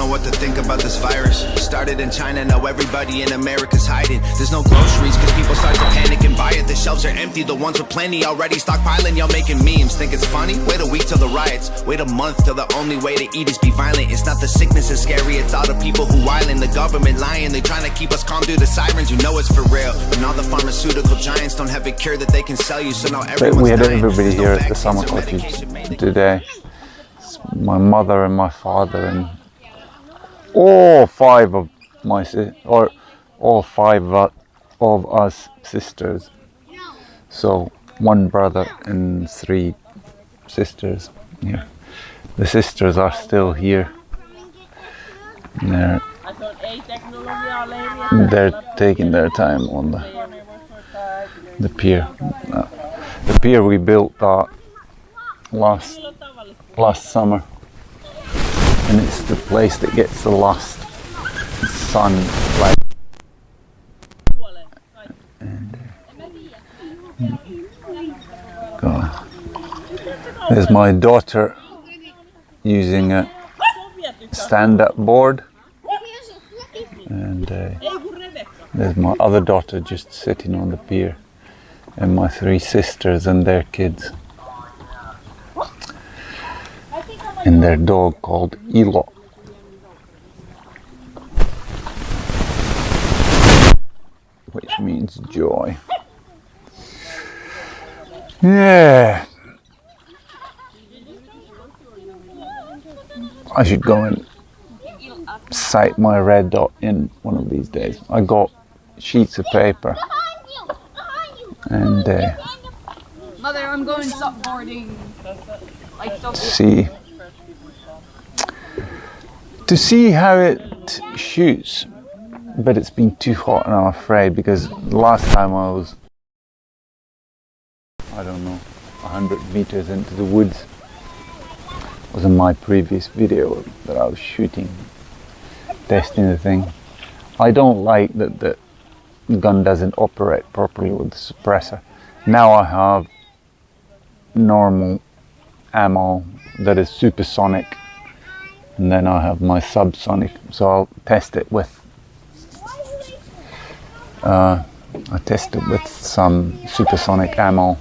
what to think about this virus. Started in China, now everybody in America's hiding. There's no groceries cause people start to panic and buy it. The shelves are empty, the ones with plenty already stockpiling. Y'all making memes, think it's funny? Wait a week till the riots, wait a month till the only way to eat is be violent. It's not the sickness that's scary, it's all the people who whiling. The government lying, they trying to keep us calm through the sirens. You know it's for real, and all the pharmaceutical giants don't have a cure that they can sell you. So now everyone's we had dying. everybody here at the summer cottage today. It's my mother and my father and all five of us sisters. So one brother and 3 sisters. Yeah, the sisters are still here. They're taking their time on the pier. The pier we built last summer, and it's the place that gets the last sunlight. And there's my daughter using a stand-up board, and there's my other daughter just sitting on the pier, and my 3 sisters and their kids, and their dog called Elo. Which means joy. Yeah. I should go and sight my red dot in one of these days. I got sheets of paper and Mother, I'm going supboarding. To see how it shoots, but it's been too hot and I'm afraid, because last time I was, I don't know, 100 meters into the woods. It was in my previous video that I was shooting, testing the thing. I don't like that the gun doesn't operate properly with the suppressor. Now I have normal ammo that is supersonic, and then I have my subsonic, so I'll test it with some supersonic ammo,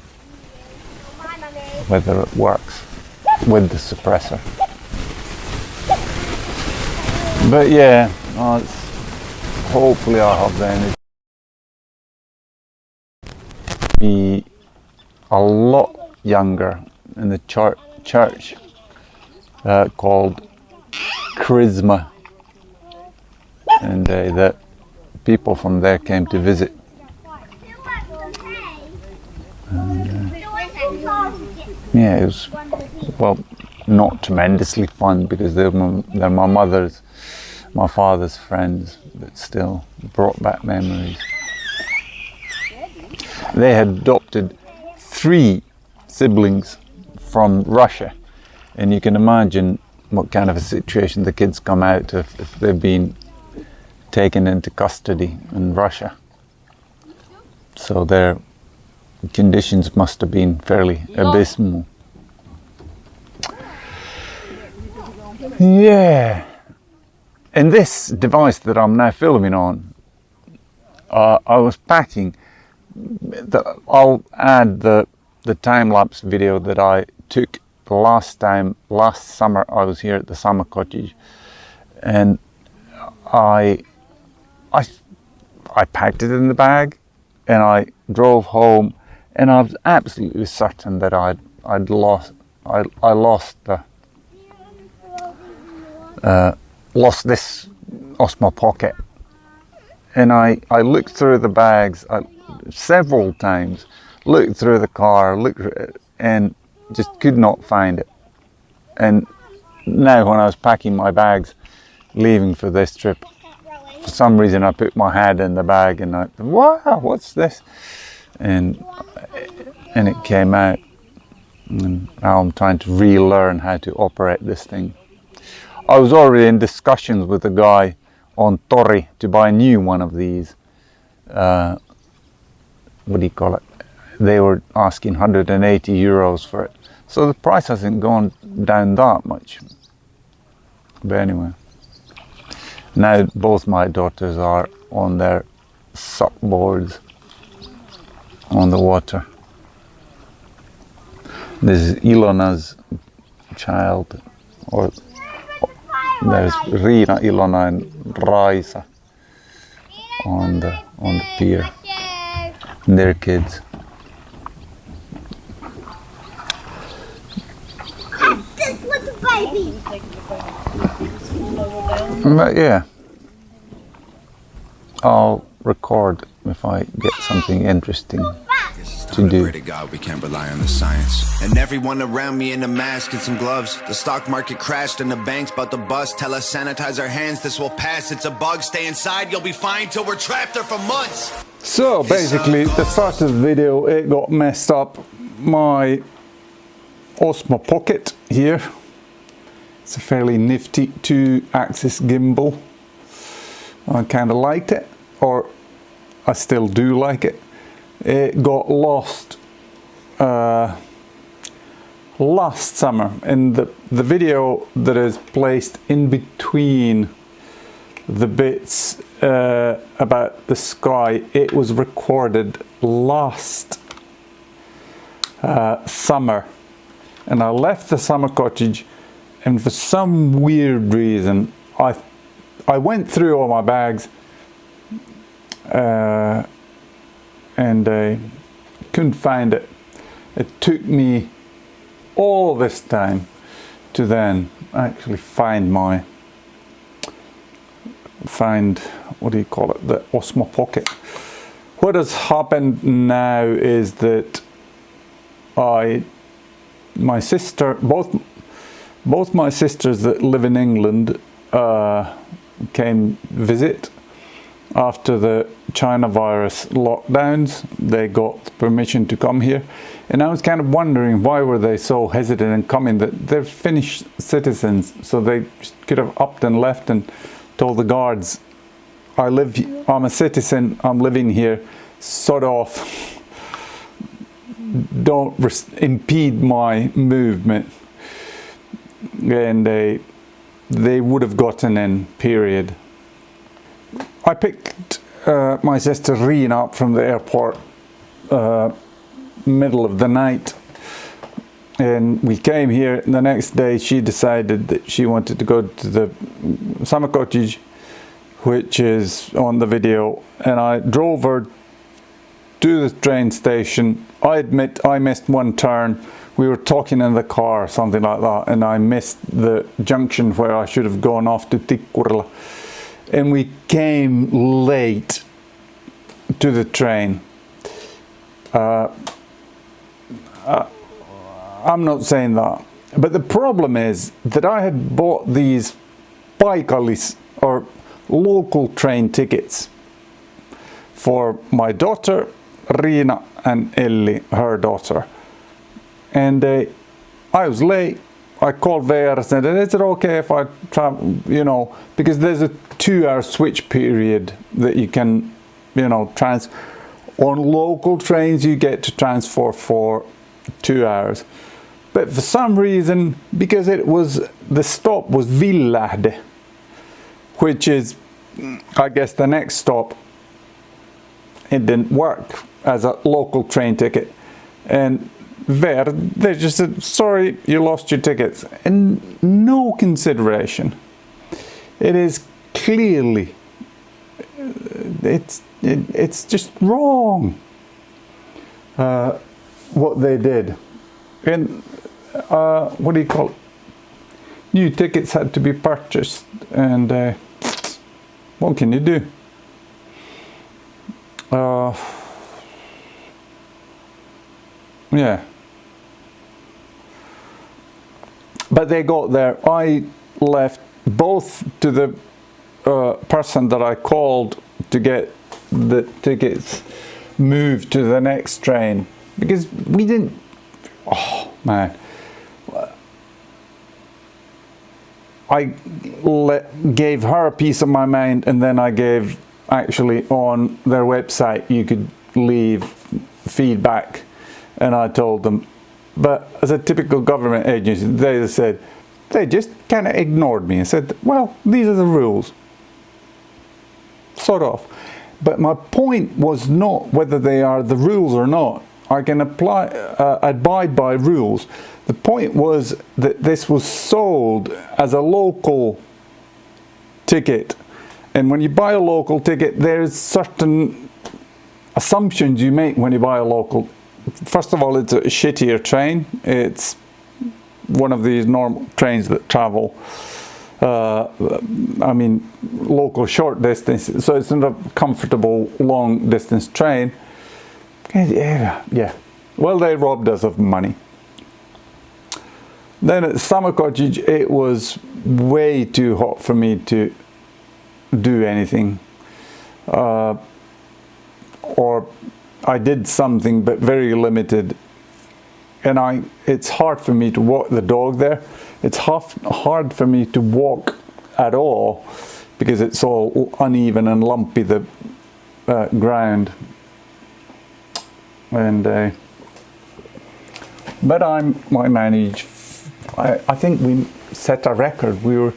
whether it works with the suppressor. But yeah, hopefully I'll have the energy to be a lot younger in the church called Charisma, and that people from there came to visit. And, yeah, it was, well, not tremendously fun because they're my father's friends, but still brought back memories. They had adopted 3 siblings from Russia, and you can imagine what kind of a situation the kids come out of if they've been taken into custody in Russia. So their conditions must have been fairly abysmal. Yeah, and this device that I'm now filming on, I was packing. I'll add the time-lapse video that I took last summer. I was here at the summer cottage, and I packed it in the bag, and I drove home, and I was absolutely certain that I lost my pocket. And I looked through the bags several times, looked through the car, and just could not find it. And now when I was packing my bags, leaving for this trip, for some reason I put my hand in the bag and I thought, wow, what's this? And it came out. And now I'm trying to relearn how to operate this thing. I was already in discussions with a guy on Tori to buy a new one of these. What do you call it? They were asking 180 euros for it. So the price hasn't gone down that much. But anyway, Now both my daughters are on their supboards on the water. This is Ilona's child, or there's Riina, Ilona and Raisa on the pier. And their kids. This little baby. But yeah, I'll record if I get something interesting to do. Pray to God we can't rely on the science. And everyone around me in a mask and some gloves. The stock market crashed and the bank's about to bust. Tell us sanitize our hands, this will pass. It's a bug, stay inside, you'll be fine till we're trapped there for months. So basically, the start of the video, it got messed up. My Osmo Pocket here. It's a fairly nifty 2-axis gimbal. I kind of liked it, or I still do like it. It got lost last summer in the video that is placed in between the bits about the sky. It was recorded last summer, and I left the summer cottage, and for some weird reason I went through all my bags and I couldn't find it. It took me all this time to then actually find what do you call it, the Osmo Pocket. What has happened now is that my sister, both my sisters that live in England came visit after the China virus lockdowns. They got permission to come here, and I was kind of wondering why were they so hesitant in coming. That they're Finnish citizens, so they could have upped and left and told the guards, I'm a citizen, I'm living here, sort of don't impede my movement, and they would have gotten in, period. I picked my sister Riina up from the airport middle of the night, and we came here. The next day she decided that she wanted to go to the summer cottage, which is on the video, and I drove her to the train station. I admit I missed one turn. We were talking in the car, something like that, and I missed the junction where I should have gone off to Tikkurila. And we came late to the train. I'm not saying that. But the problem is that I had bought these paikallis, or local train tickets, for my daughter, Riina, and Elli, her daughter. And I was late. I called VR and said, is it okay if I travel, because there's a 2-hour switch period that you can, on local trains you get to transfer for 2 hours. But for some reason, because the stop was Villahde, which is, I guess, the next stop, it didn't work as a local train ticket. And they just said, sorry, you lost your tickets. And no consideration. It is clearly, it's just wrong what they did. And what do you call it? New tickets had to be purchased, and what can you do? Yeah. But they got there. I left both to the person that I called to get the tickets moved to the next train, because we didn't. Oh man. I gave her a piece of my mind, and then I gave, actually on their website you could leave feedback, and I told them. But as a typical government agency, they said, they just kind of ignored me and said, well, these are the rules. sort of. But my point was not whether they are the rules or not. I can abide by rules. The point was that this was sold as a local ticket. And when you buy a local ticket, there's certain assumptions you make when you buy a local. First of all, it's a shittier train. It's one of these normal trains that travel, I mean, local short distance. So it's not a comfortable long distance train. Yeah. Well, they robbed us of money. Then at Summer Cottage, it was way too hot for me to do anything. Or I did something, but very limited. And it's hard for me to walk the dog there. It's hard for me to walk at all because it's all uneven and lumpy, the ground. And but I managed. I think we set a record. Were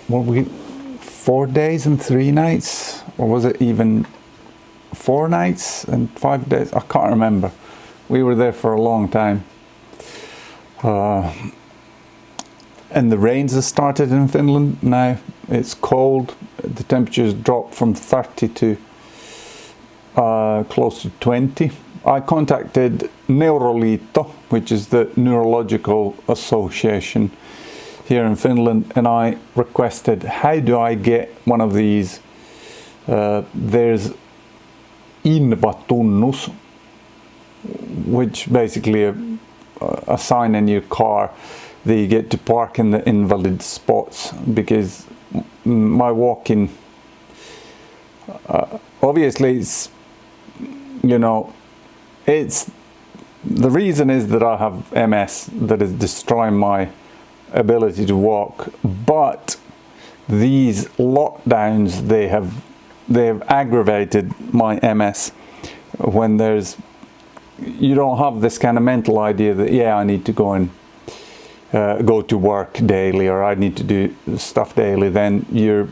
we 4 days and 3 nights, or was it even 4 nights and 5 days? I can't remember. We were there for a long time. And the rains have started in Finland now. It's cold. The temperatures dropped from 30 to close to 20. I contacted Neuroliitto, which is the neurological association here in Finland, and I requested, how do I get one of these? There's Invatunnus, which basically a sign in your car that you get to park in the invalid spots, because my walking, obviously it's, you know, it's, the reason is that I have MS that is destroying my ability to walk, but these lockdowns, they have aggravated my MS. When you don't have this kind of mental idea that, yeah, I need to go and go to work daily, or I need to do stuff daily, then you're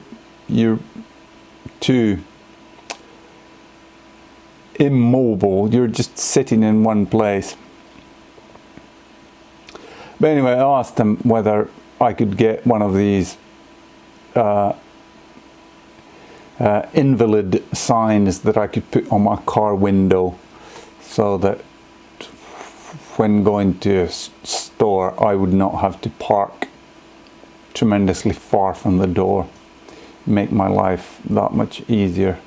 too immobile. You're just sitting in one place. But anyway, I asked them whether I could get one of these invalid signs that I could put on my car window, so that when going to a store I would not have to park tremendously far from the door. Make my life that much easier.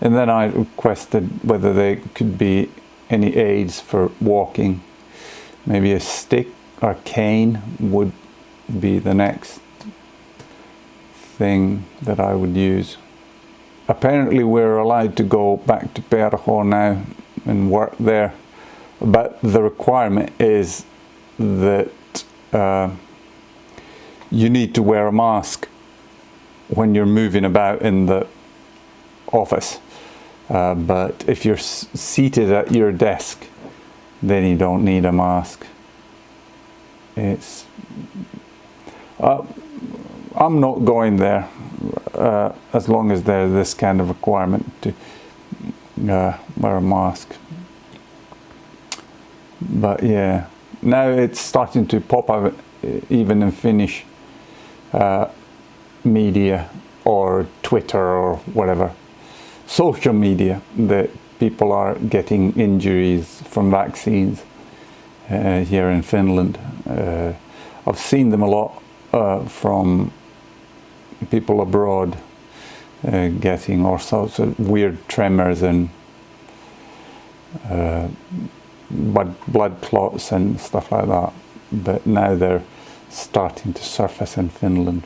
And then I requested whether there could be any aids for walking. Maybe a stick or cane would be the next thing that I would use. Apparently we're allowed to go back to Perho now and work there, but the requirement is that you need to wear a mask when you're moving about in the office. But if you're seated at your desk, then you don't need a mask. I'm not going there as long as there's this kind of requirement to wear a mask. But yeah, now it's starting to pop up even in Finnish media or Twitter or whatever, social media, that people are getting injuries from vaccines here in Finland. I've seen them a lot from people abroad, getting all sorts of weird tremors and blood clots and stuff like that. But now they're starting to surface in Finland.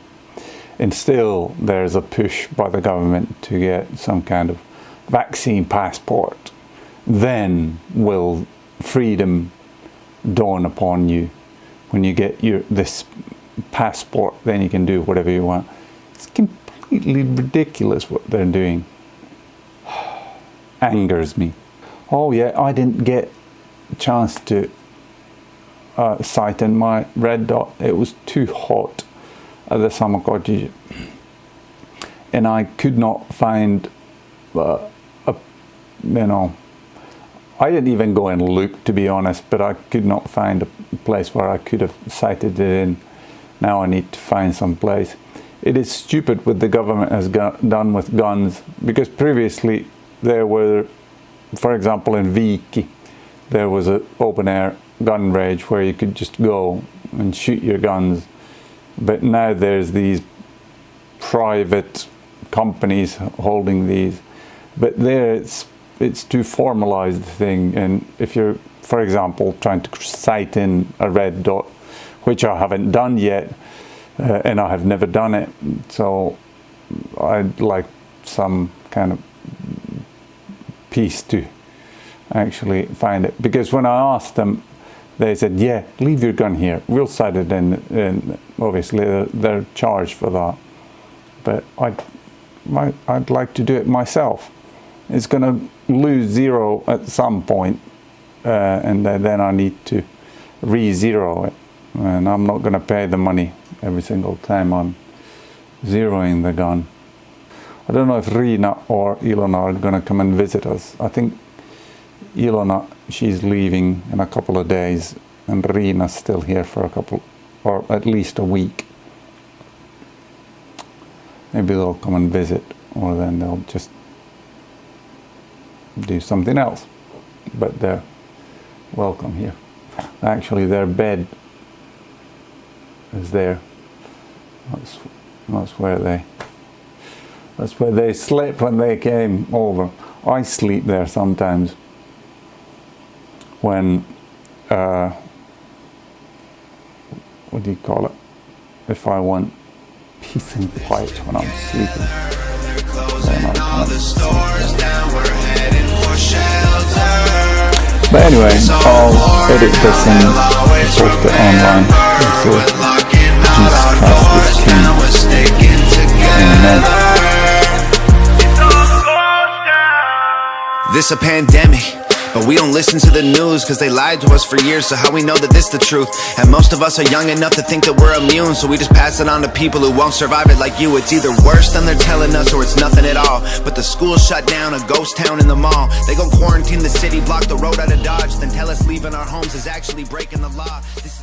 And still there's a push by the government to get some kind of vaccine passport. Then will freedom dawn upon you. When you get this passport, then you can do whatever you want. It's completely ridiculous what they're doing. Angers me. Oh yeah, I didn't get a chance to sight in my red dot. It was too hot at the Summer Cottage. and I could not find I didn't even go and look, to be honest, but I could not find a place where I could have sighted it in. Now I need to find some place. It is stupid what the government has done with guns, because previously there were, for example, in Viki, there was an open-air gun range where you could just go and shoot your guns. But now there's these private companies holding these. But there it's too formalized thing, and if you're, for example, trying to sight in a red dot, which I haven't done yet, and I have never done it, so I'd like some kind of piece to actually find it. Because when I asked them, they said, yeah, leave your gun here, we'll sight it in, and obviously they're charged for that. But I'd like to do it myself. It's going to lose zero at some point, and then I need to re-zero it, and I'm not going to pay the money every single time I'm zeroing the gun. I don't know if Rina or Ilona are going to come and visit us. I think Ilona, she's leaving in a couple of days, and Rina's still here for a couple, or at least a week. Maybe they'll come and visit, or then they'll just do something else. But they're welcome here. Actually, their bed is there. That's where they slept when they came over. I sleep there sometimes when what do you call it? If I want peace and quiet when I'm sleeping. But anyway, I'll edit this and post it online. Jesus Christ is King. Amen. This a pandemic, but we don't listen to the news cause they lied to us for years, so how we know that this the truth? And most of us are young enough to think that we're immune, so we just pass it on to people who won't survive it like you. It's either worse than they're telling us or it's nothing at all. But the school shut down, a ghost town in the mall. They gon' quarantine the city, block the road out of Dodge, then tell us leaving our homes is actually breaking the law. This